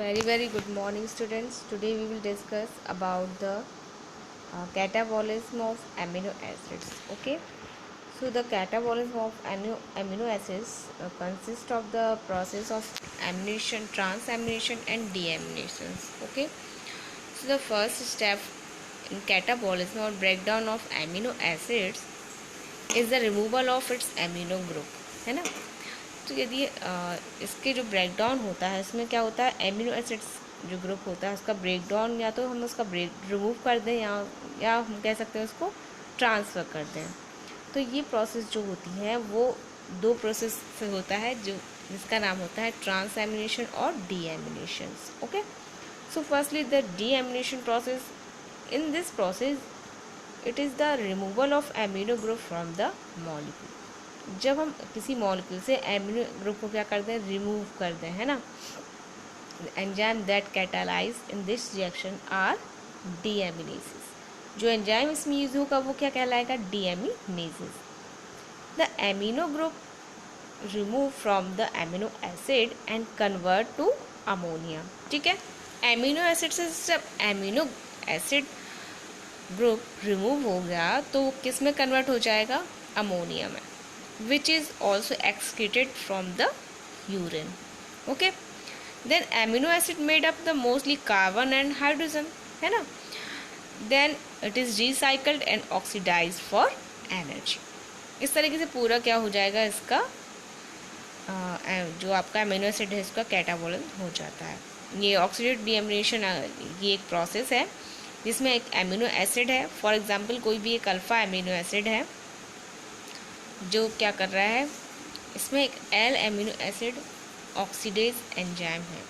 Very good morning, students. Today we will discuss about the catabolism of amino acids. Okay, so the catabolism of amino acids consists of the process of amination, transamination, and deaminations. Okay, so the first step in catabolism or breakdown of amino acids is the removal of its amino group, है ना। तो यदि इसके जो breakdown होता है इसमें क्या होता है, एमिनो एसिड्स जो ग्रुप होता है उसका ब्रेकडाउन या तो हम उसका ब्रेक रिमूव कर दें या हम कह सकते हैं उसको ट्रांसफ़र कर दें। तो ये प्रोसेस जो होती है वो दो प्रोसेस से होता है जिसका नाम होता है ट्रांसएमिनेशन और deamination. Okay, so firstly the deamination process. In this process it is the removal of amino group from the molecule. जब हम किसी मॉलिक्यूल से एमिनो ग्रुप को क्या करते हैं, रिमूव कर दें, है ना। Enzyme that catalyze in this reaction are deaminases. जो एंजाइम इसमें यूज होगा वो क्या कहलाएगा, deaminases. The amino group remove from the amino acid and convert to ammonia. ठीक है, एमिनो एसिड से जब एमिनो एसिड ग्रुप रिमूव हो गया तो वो किस में कन्वर्ट हो जाएगा, अमोनिया में, which is also excreted from the urine. Okay, then amino acid made up the mostly carbon and hydrogen, है ना। then it is recycled and oxidized for energy. इस तरीके से पूरा क्या हो जाएगा, इसका जो आपका एमिनो एसिड है इसका कैटाबोलिज्म हो जाता है। ये ऑक्सीडेटिव डीएमिनेशन ये एक प्रोसेस है जिसमें एक एमिनो एसिड है, फॉर एग्जांपल कोई भी एक अल्फ़ा एमिनो एसिड है जो क्या कर रहा है, इसमें एक L amino acid oxidase enzyme है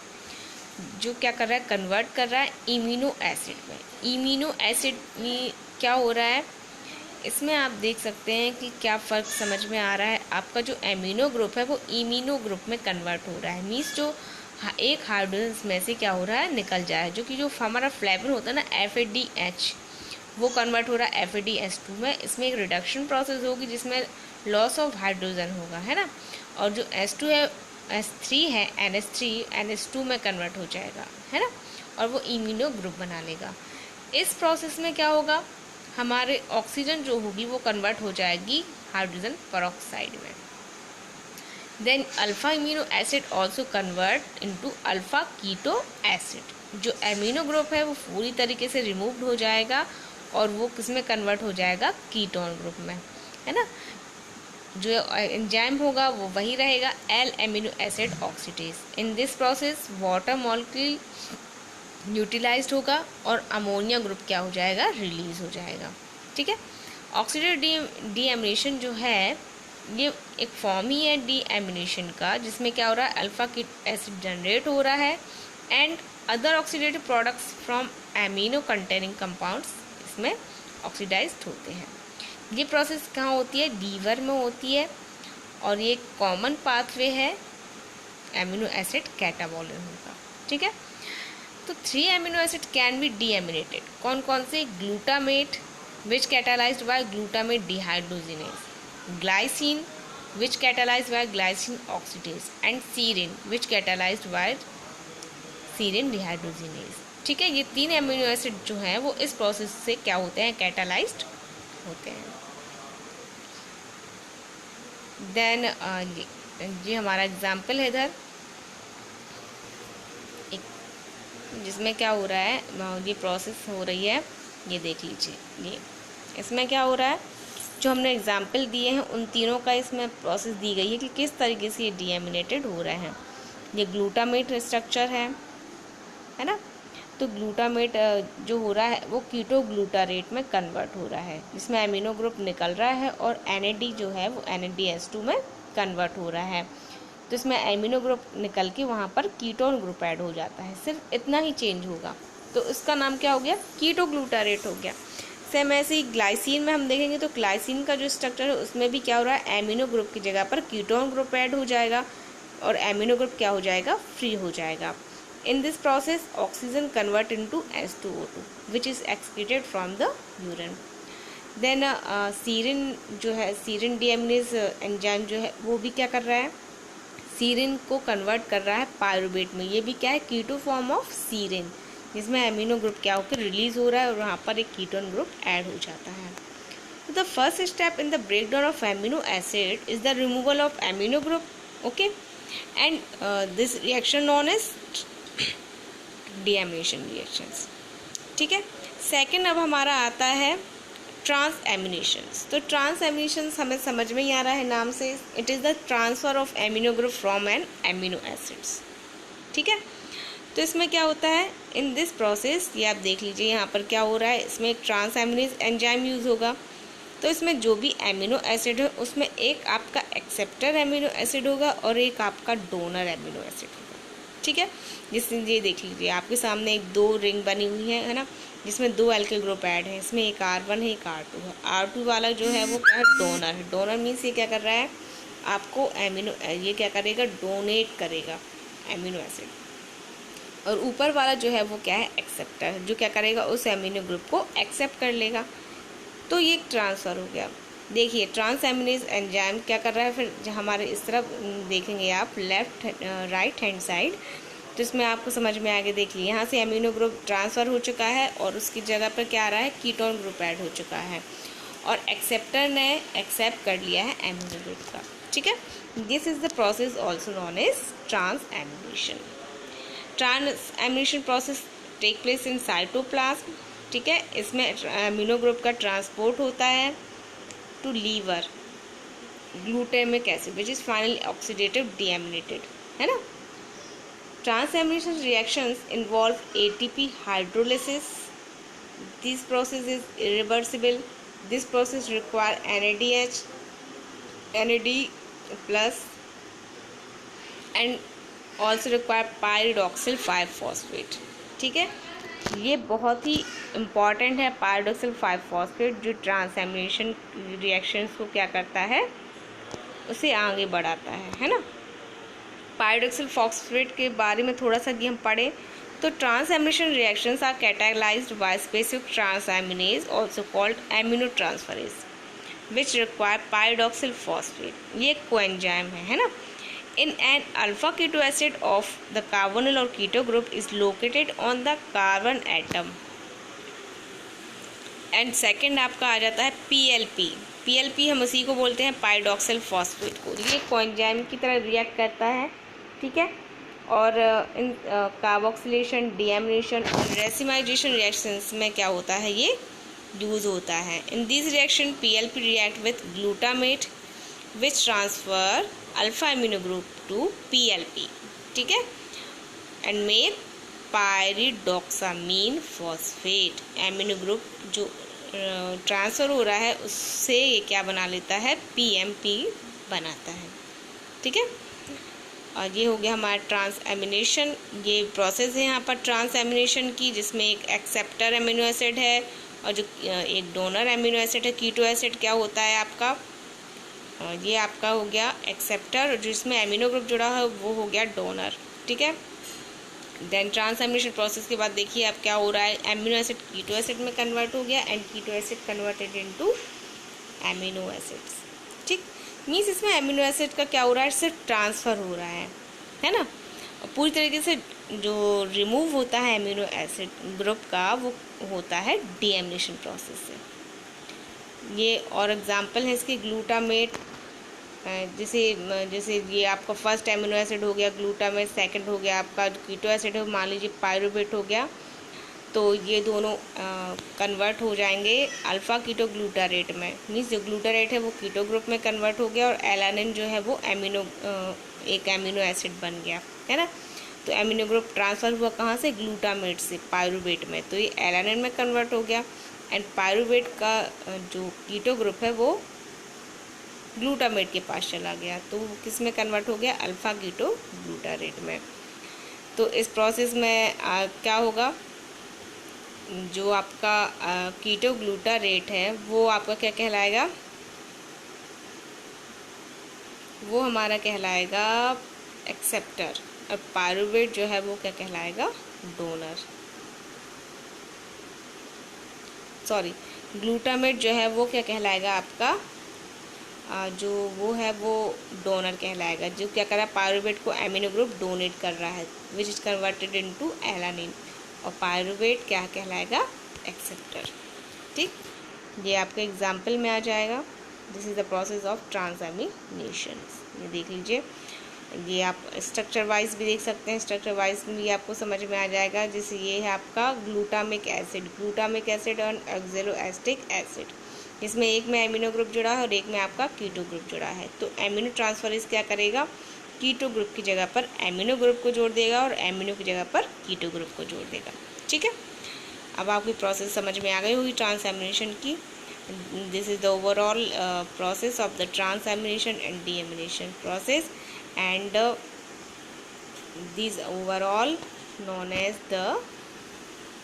जो क्या कर रहा है, कन्वर्ट कर रहा है इम्यूनो एसिड में। इम्यूनो एसिड में क्या हो रहा है, इसमें आप देख सकते हैं कि क्या फ़र्क समझ में आ रहा है। आपका जो एमिनो ग्रुप है वो इम्यूनो ग्रुप में कन्वर्ट हो रहा है, मीन्स जो एक हाइड्रोजन में से क्या हो रहा है, निकल जाए, जो कि जो हमारा फ्लेविन होता है ना FADH, वो कन्वर्ट हो रहा है FADH2 में। इसमें एक रिडक्शन प्रोसेस होगी जिसमें लॉस ऑफ हाइड्रोजन होगा, है ना। और जो H2 है, H3 है, NH3 NH2 में कन्वर्ट हो जाएगा, है ना, और वो इम्यूनो ग्रुप बना लेगा। इस प्रोसेस में क्या होगा, हमारे ऑक्सीजन जो होगी वो कन्वर्ट हो जाएगी हाइड्रोजन परऑक्साइड में। Then alpha amino acid also convert into alpha keto acid. जो एमिनो ग्रुप है वो पूरी तरीके से रिमूव्ड हो जाएगा और वो किस में कन्वर्ट हो जाएगा, कीटोन ग्रुप में, है ना। जो एंजाइम होगा वो वही रहेगा, L amino acid oxidase. In this process water molecule utilized होगा और अमोनिया ग्रुप क्या हो जाएगा, रिलीज हो जाएगा। ठीक है, ऑक्सीडेटिव डीएमिनेशन जो है ये एक फॉर्म ही है डीएमिनेशन का, जिसमें क्या हो रहा है, अल्फा कीट एसिड जनरेट हो रहा है and other oxidative products from amino containing compounds इसमें ऑक्सीडाइज्ड होते हैं। ये प्रोसेस कहाँ होती है, लीवर में होती है और ये कॉमन पाथवे है एमिनो एसिड कैटाबोलिज्म का। ठीक है, तो 3 amino acid can be deaminated. कौन कौन से, glutamate which catalysed by glutamate dehydrogenase, glycine which catalysed by glycine oxidase and serine which catalysed by serine dehydrogenase. ठीक है, ये 3 एमिनो एसिड जो हैं वो इस प्रोसेस से क्या होते हैं, कैटालाइज्ड होते हैं। देन ये हमारा एग्जाम्पल है इधर एक, जिसमें क्या हो रहा है, ये प्रोसेस हो रही है, ये देख लीजिए। ये इसमें क्या हो रहा है, जो हमने एग्जाम्पल दिए हैं उन तीनों का इसमें प्रोसेस दी गई है कि किस तरीके से ये डीएमिनेटेड हो रहे हैं। ये ग्लूटामेट स्ट्रक्चर है ना। तो ग्लूटामेट जो हो रहा है वो कीटो ग्लूटारेट में कन्वर्ट हो रहा है, जिसमें एमिनो ग्रुप निकल रहा है और NAD जो है वो NADH2 में कन्वर्ट हो रहा है। तो इसमें एमिनो ग्रुप निकल के वहाँ पर कीटोन ग्रुप ऐड हो जाता है, सिर्फ इतना ही चेंज होगा, तो इसका नाम क्या हो गया, कीटो ग्लूटारेट हो गया। सेम ऐसे ही ग्लाइसिन में हम देखेंगे तो ग्लाइसिन का जो स्ट्रक्चर है उसमें भी क्या हो रहा है, एमिनो ग्रुप की जगह पर कीटोन ग्रुप ऐड हो जाएगा और एमिनो ग्रुप क्या हो जाएगा, फ्री हो जाएगा। In this process, oxygen convert into H2O2, which is excreted from the urine. Then सीरिन जो है, सीरिन डीएमिनेज एंजाइम जो है वो भी क्या कर रहा है, सीरिन को कन्वर्ट कर रहा है पायरुवेट में। ये भी क्या है, कीटो फॉर्म ऑफ सीरिन, जिसमें एमिनो ग्रुप क्या होकर रिलीज हो रहा है और वहाँ पर एक कीटोन ग्रुप ऐड हो जाता है। तो the first step in the breakdown of amino acid is the removal of amino group, okay, and this reaction known as deamination reactions, ठीक है। सेकंड अब हमारा आता है ट्रांस एमिनेशंस। तो ट्रांस एमिनेशंस हमें समझ में ही आ रहा है नाम से, it is the transfer of amino group from an amino acids, ठीक है। तो इसमें क्या होता है, इन दिस प्रोसेस, ये आप देख लीजिए यहाँ पर क्या हो रहा है, इसमें एक ट्रांस एमिनेज एंजाइम यूज़ होगा। तो इसमें जो भी एमिनो एसिड है उसमें एक आपका एक्सेप्टर एमिनो एसिड होगा और एक आपका डोनर एमिनो एसिड होगा, ठीक है। जिसमें ये देख लीजिए आपके सामने एक 2 रिंग बनी हुई है ना, जिसमें 2 एल्किल ग्रुप ऐड है, इसमें एक R1 है एक R2 है। R2 वाला जो है वो क्या है, डोनर है। डोनर मीन्स ये क्या कर रहा है, आपको एमिनो, ये क्या करेगा, डोनेट करेगा एमिनो एसिड। और ऊपर वाला जो है वो क्या है, एक्सेप्टर, जो क्या करेगा, उस एमिनो ग्रुप को एक्सेप्ट कर लेगा। तो ये एक ट्रांसफ़र हो गया। देखिए ट्रांस एमिनेज एंजाइम क्या कर रहा है, फिर हमारे इस तरफ देखेंगे आप लेफ्ट राइट हैंड साइड, तो इसमें आपको समझ में आगे देख लीजिए, यहाँ से एमिनो ग्रुप ट्रांसफ़र हो चुका है और उसकी जगह पर क्या आ रहा है, कीटोन ग्रुप ऐड हो चुका है और एक्सेप्टर ने एक्सेप्ट कर लिया है एमिनो ग्रुप का, ठीक है। This is the process also known as transamination. Transamination process take place in cytoplasm, ठीक है। इसमें एमिनो ग्रुप का ट्रांसपोर्ट होता है to liver glutamic acid which is finally oxidative deaminated, है ना। Transamination reactions involve ATP hydrolysis. This process is irreversible. This process require NAD plus and also require pyridoxal five phosphate, ठीक है। ये बहुत ही important है पायरिडॉक्सिल 5-फॉस्फेट, जो ट्रांस एमिनेशन रिएक्शंस को क्या करता है, उसे आगे बढ़ाता है ना। पायरिडॉक्सिल फॉस्फेट के बारे में थोड़ा सा हम पढ़ें तो transamination reactions are categorized by specific transaminase also called amino transferase which require pyridoxal phosphate. ये कोएंजाइम है ना। In an alpha keto acid of the carbonyl or keto group is located on the carbon atom and second आपका आ जाता है PLP हम उसी को बोलते हैं पायरिडॉक्सिल फॉस्फेट को। ये कोएंजाइम की तरह रिएक्ट करता है, ठीक है। और इन कार्बोक्सिलेशन, डीएमिनेशन और रेसिमाइजेशन रिएक्शंस में क्या होता है, ये यूज़ होता है। In this reaction PLP react with glutamate which transfer alpha amino group to PLP, ठीक है, and make pyridoxamine phosphate. Amino group जो ट्रांसफ़र हो रहा है उससे ये क्या बना लेता है, PMP बनाता है, ठीक है। और ये हो गया हमारा ट्रांस एमिनेशन। ये प्रोसेस है यहाँ पर ट्रांस एमिनेशन की, जिसमें एक एक्सेप्टर एमिनो एसिड है और जो एक डोनर एमिनो एसिड है। कीटो एसिड क्या होता है आपका, ये आपका हो गया एक्सेप्टर, जिसमें एमिनो ग्रुप जुड़ा है वो हो गया डोनर, ठीक है। देन ट्रांस एमिनेशन प्रोसेस के बाद देखिए अब क्या हो रहा है, एमिनो एसिड कीटो एसिड में कन्वर्ट हो गया and keto acid converted into amino acids, ठीक। मीन्स इसमें एमिनो एसिड का क्या हो रहा है, सिर्फ ट्रांसफ़र हो रहा है ना। और पूरी तरीके से जो रिमूव होता है एमिनो एसिड ग्रुप का वो होता है डीएमिनेशन प्रोसेस से। ये और एग्जांपल है इसके ग्लूटामेट, जैसे ये आपका फर्स्ट एमिनो एसिड हो गया ग्लूटामेट, सेकंड हो गया आपका कीटो एसिड है, मान लीजिए पायरुवेट हो गया, तो ये दोनों कन्वर्ट हो जाएंगे अल्फ़ा कीटो ग्लूटारेट में। मीन्स जो ग्लूटारेट है वो कीटो ग्रुप में कन्वर्ट हो गया और एलानिन जो है वो एक एमिनो एसिड बन गया, है ना। तो एमिनो ग्रुप ट्रांसफ़र हुआ कहाँ से, ग्लूटामेट से पायरुवेट में, तो ये एलानिन में कन्वर्ट हो गया एंड पायरुवेट का जो कीटो ग्रुप है वो ग्लूटामेट के पास चला गया, तो वो किस में कन्वर्ट हो गया, अल्फ़ा कीटो ग्लूटारेट में। तो इस प्रोसेस में क्या होगा, जो आपका कीटो ग्लूटारेट है वो आपका क्या कहलाएगा, वो हमारा कहलाएगा एक्सेप्टर और पायरुवेट जो है वो क्या कहलाएगा, डोनर। सॉरी, ग्लूटामेट जो है वो क्या कहलाएगा आपका जो वो है वो डोनर कहलाएगा, जो क्या कर रहा है, पायरुवेट को एमिनो ग्रुप डोनेट कर रहा है, which is converted into alanine. और पायरुवेट क्या कहलाएगा, एक्सेप्टर। ठीक, ये आपके एग्जाम्पल में आ जाएगा। This is the process of transamination. ये देख लीजिए, ये आप स्ट्रक्चर वाइज भी देख सकते हैं, स्ट्रक्चर वाइज भी आपको समझ में आ जाएगा। जैसे ये है आपका ग्लूटामिक एसिड और ऑक्सैलोएसिटिक एसिड, इसमें एक में एमिनो ग्रुप जुड़ा है और एक में आपका कीटो ग्रुप जुड़ा है। तो एमिनो ट्रांसफरेज क्या करेगा, कीटो ग्रुप की जगह पर एमिनो ग्रुप को जोड़ देगा और एमिनो की जगह पर कीटो ग्रुप को जोड़ देगा। ठीक है, अब आपकी प्रोसेस समझ में आ गई होगी ट्रांसएमिनेशन की। This is the overall process of the transamination and deamination process, and these overall known as the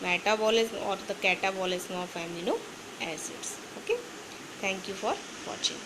metabolism or the catabolism of amino acids. Okay, thank you for watching.